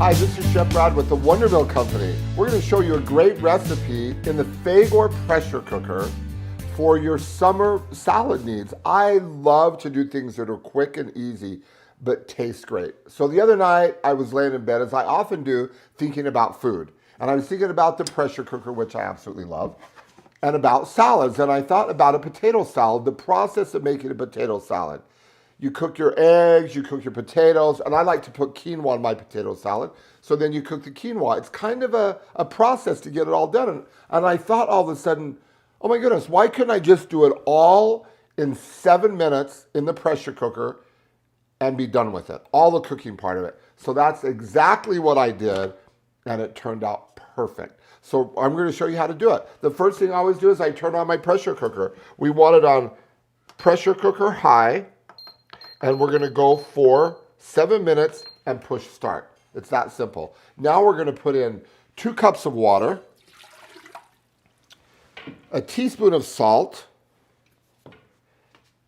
Hi, this is Chef Brad with the WonderMill Company. We're going to show you a great recipe in the Fagor pressure cooker for your summer salad needs. I love to do things that are quick and easy, but taste great. So the other night I was laying in bed, as I often do, thinking about food. And I was thinking about the pressure cooker, which I absolutely love, and about salads. And I thought about a potato salad, the process of making a potato salad. You cook your eggs, you cook your potatoes, and I like to put quinoa in my potato salad. So then you cook the quinoa. It's kind of a process to get it all done. And I thought all of a sudden, oh my goodness, why couldn't I just do it all in 7 minutes in the pressure cooker and be done with it? All the cooking part of it. So that's exactly what I did, and it turned out perfect. So I'm going to show you how to do it. The first thing I always do is I turn on my pressure cooker. We want it on pressure cooker high. And we're going to go for 7 minutes and push start. It's that simple. Now we're going to put in 2 cups of water, a teaspoon of salt,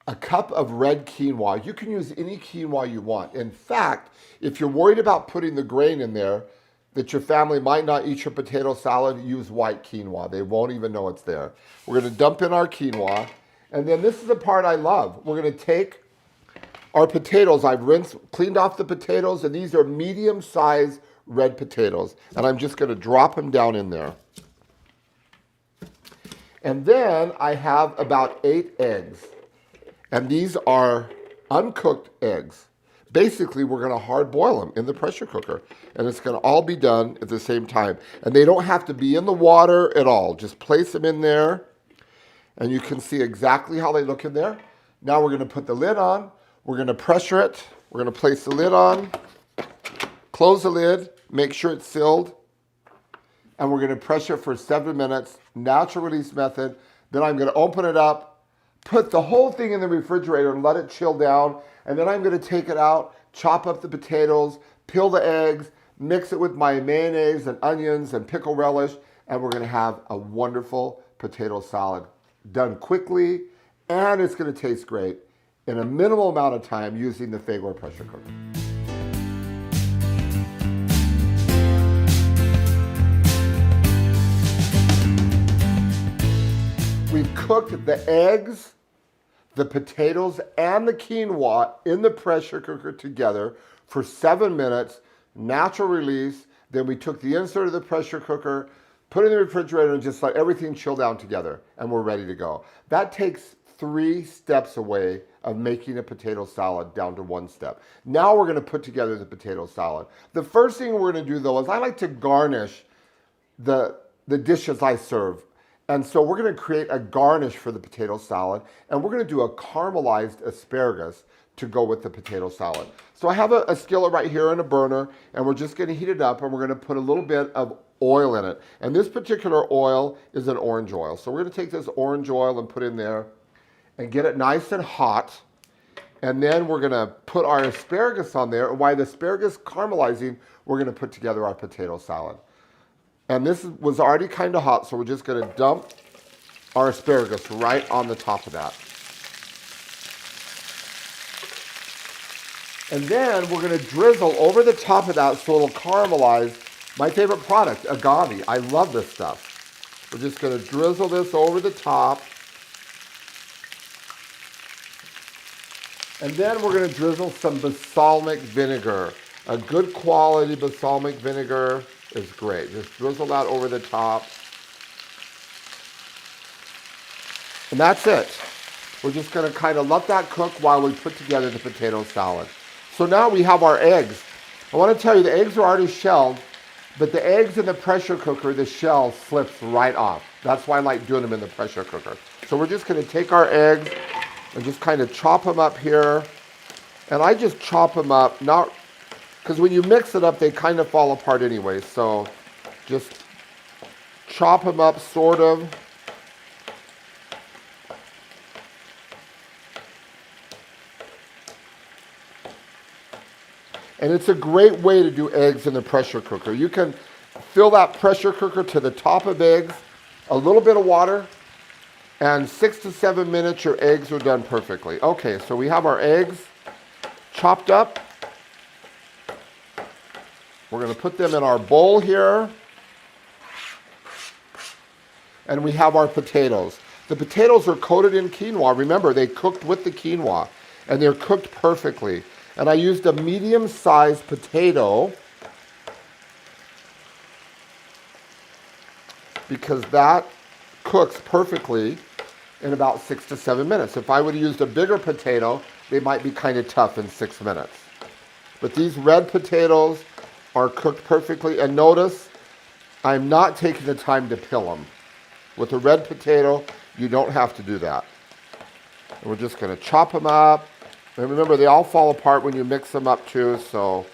a cup of red quinoa. You can use any quinoa you want. In fact, if you're worried about putting the grain in there, that your family might not eat your potato salad, use white quinoa. They won't even know it's there. We're going to dump in our quinoa. And then this is the part I love. We're going to take our potatoes. I've cleaned off the potatoes, and these are medium-sized red potatoes. And I'm just going to drop them down in there. And then I have about 8 eggs. And these are uncooked eggs. Basically, we're going to hard boil them in the pressure cooker. And it's going to all be done at the same time. And they don't have to be in the water at all. Just place them in there. And you can see exactly how they look in there. Now we're going to put the lid on. We're going to pressure it. We're going to place the lid on, close the lid, make sure it's sealed, and we're going to pressure it for 7 minutes, natural release method. Then I'm going to open it up, put the whole thing in the refrigerator and let it chill down, and then I'm going to take it out, chop up the potatoes, peel the eggs, mix it with my mayonnaise and onions and pickle relish, and we're going to have a wonderful potato salad done quickly, and it's going to taste great in a minimal amount of time using the Fagor pressure cooker. We've cooked the eggs, the potatoes, and the quinoa in the pressure cooker together for 7 minutes, natural release. Then we took the insert of the pressure cooker, put it in the refrigerator, and just let everything chill down together, and we're ready to go. That takes 3 steps away of making a potato salad down to 1 step. Now we're going to put together the potato salad. The first thing we're going to do, though, is I like to garnish the dishes I serve. And so we're going to create a garnish for the potato salad, and we're going to do a caramelized asparagus to go with the potato salad. So I have a skillet right here and a burner, and we're just going to heat it up, and we're going to put a little bit of oil in it. And this particular oil is an orange oil. So we're going to take this orange oil and put in there and get it nice and hot. And then we're going to put our asparagus on there. And while the asparagus is caramelizing, we're going to put together our potato salad. And this was already kind of hot, so we're just going to dump our asparagus right on the top of that. And then we're going to drizzle over the top of that so it'll caramelize my favorite product, agave. I love this stuff. We're just going to drizzle this over the top. And then we're going to drizzle some balsamic vinegar. A good quality balsamic vinegar is great. Just drizzle that over the top. And that's it. We're just going to kind of let that cook while we put together the potato salad. So now we have our eggs. I want to tell you the eggs are already shelled, but the eggs in the pressure cooker, the shell slips right off. That's why I like doing them in the pressure cooker. So we're just going to take our eggs and just kind of chop them up here. And I just chop them up, not because when you mix it up, they kind of fall apart anyway. So just chop them up sort of. And it's a great way to do eggs in the pressure cooker. You can fill that pressure cooker to the top of eggs, a little bit of water, and 6 to 7 minutes, your eggs are done perfectly. Okay, so we have our eggs chopped up. We're going to put them in our bowl here. And we have our potatoes. The potatoes are coated in quinoa. Remember, they cooked with the quinoa, and they're cooked perfectly. And I used a medium-sized potato because that cooks perfectly in about 6 to 7 minutes. If I would have used a bigger potato, they might be kind of tough in 6 minutes. But these red potatoes are cooked perfectly. And notice, I'm not taking the time to peel them. With a red potato, you don't have to do that. And we're just going to chop them up. And remember, they all fall apart when you mix them up too, so.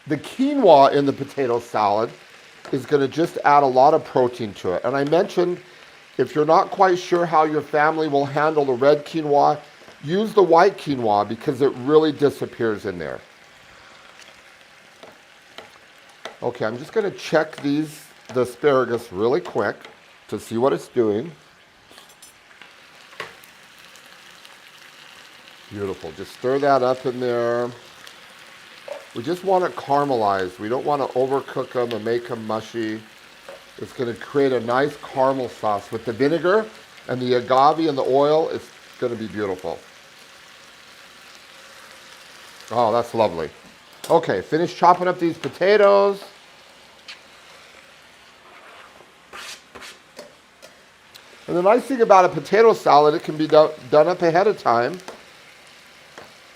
The quinoa in the potato salad is going to just add a lot of protein to it. And I mentioned, if you're not quite sure how your family will handle the red quinoa, use the white quinoa because it really disappears in there. Okay, I'm just going to check the asparagus really quick to see what it's doing. Beautiful. Just stir that up in there. We just want it caramelized. We don't want to overcook them and make them mushy. It's going to create a nice caramel sauce. With the vinegar and the agave and the oil, it's going to be beautiful. Oh, that's lovely. Okay, finish chopping up these potatoes. And the nice thing about a potato salad, it can be done up ahead of time.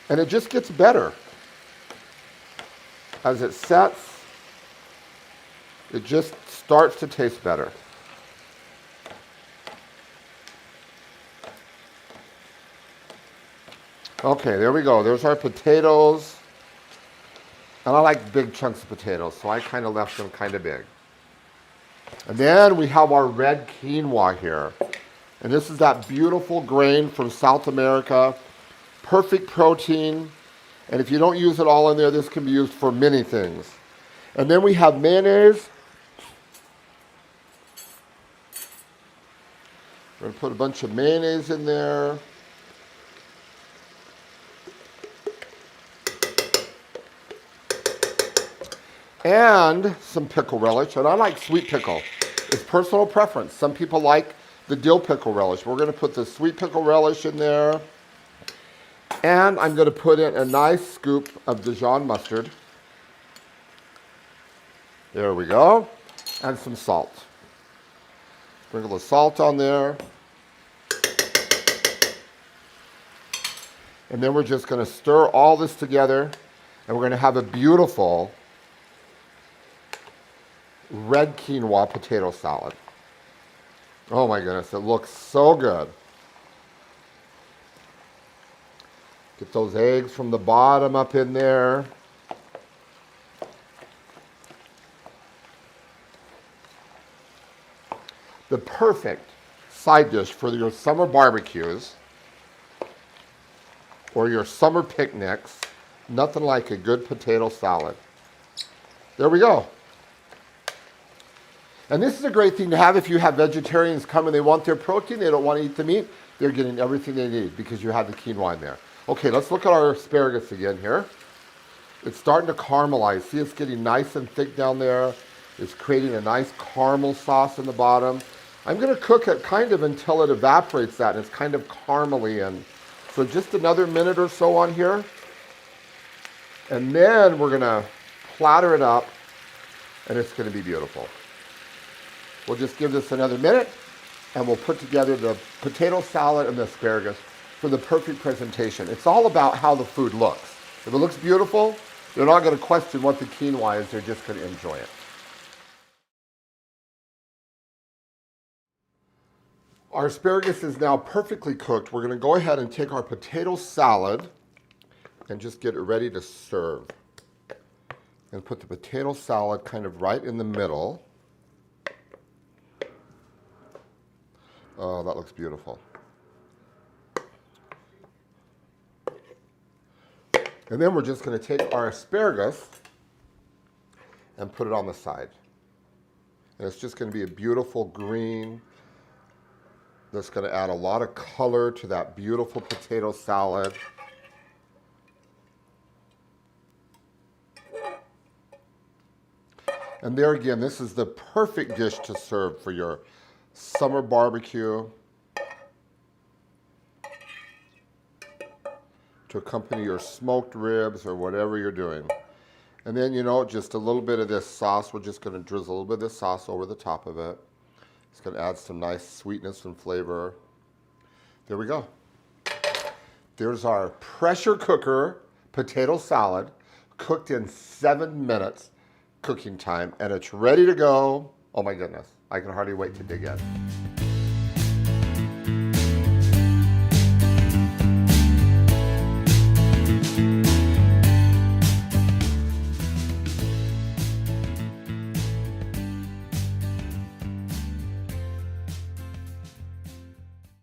And it just gets better. As it sets, it just starts to taste better. Okay, there we go. There's our potatoes. And I like big chunks of potatoes, so I kind of left them kind of big. And then we have our red quinoa here. And this is that beautiful grain from South America. Perfect protein. And if you don't use it all in there, this can be used for many things. And then we have mayonnaise. We're going to put a bunch of mayonnaise in there. And some pickle relish. And I like sweet pickle. It's personal preference. Some people like the dill pickle relish. We're going to put the sweet pickle relish in there. And I'm going to put in a nice scoop of Dijon mustard. There we go. And some salt. Sprinkle the salt on there. And then we're just going to stir all this together. And we're going to have a beautiful red quinoa potato salad. Oh my goodness, it looks so good. Get those eggs from the bottom up in there. The perfect side dish for your summer barbecues or your summer picnics. Nothing like a good potato salad. There we go. And this is a great thing to have if you have vegetarians come and they want their protein, they don't want to eat the meat, they're getting everything they need because you have the quinoa in there. Okay, let's look at our asparagus again here. It's starting to caramelize. See, it's getting nice and thick down there. It's creating a nice caramel sauce in the bottom. I'm going to cook it kind of until it evaporates that and it's kind of caramely in. So just another minute or so on here. And then we're going to platter it up and it's going to be beautiful. We'll just give this another minute and we'll put together the potato salad and the asparagus for the perfect presentation. It's all about how the food looks. If it looks beautiful, they're not going to question what the quinoa is, they're just going to enjoy it. Our asparagus is now perfectly cooked. We're going to go ahead and take our potato salad and just get it ready to serve. And put the potato salad kind of right in the middle. Oh, that looks beautiful. And then we're just going to take our asparagus and put it on the side. And it's just going to be a beautiful green that's going to add a lot of color to that beautiful potato salad. And there again, this is the perfect dish to serve for your summer barbecue, to accompany your smoked ribs or whatever you're doing. And then, you know, just a little bit of this sauce. We're just going to drizzle a little bit of this sauce over the top of it. It's going to add some nice sweetness and flavor. There we go. There's our pressure cooker potato salad, cooked in 7 minutes cooking time, and it's ready to go. Oh my goodness, I can hardly wait to dig in.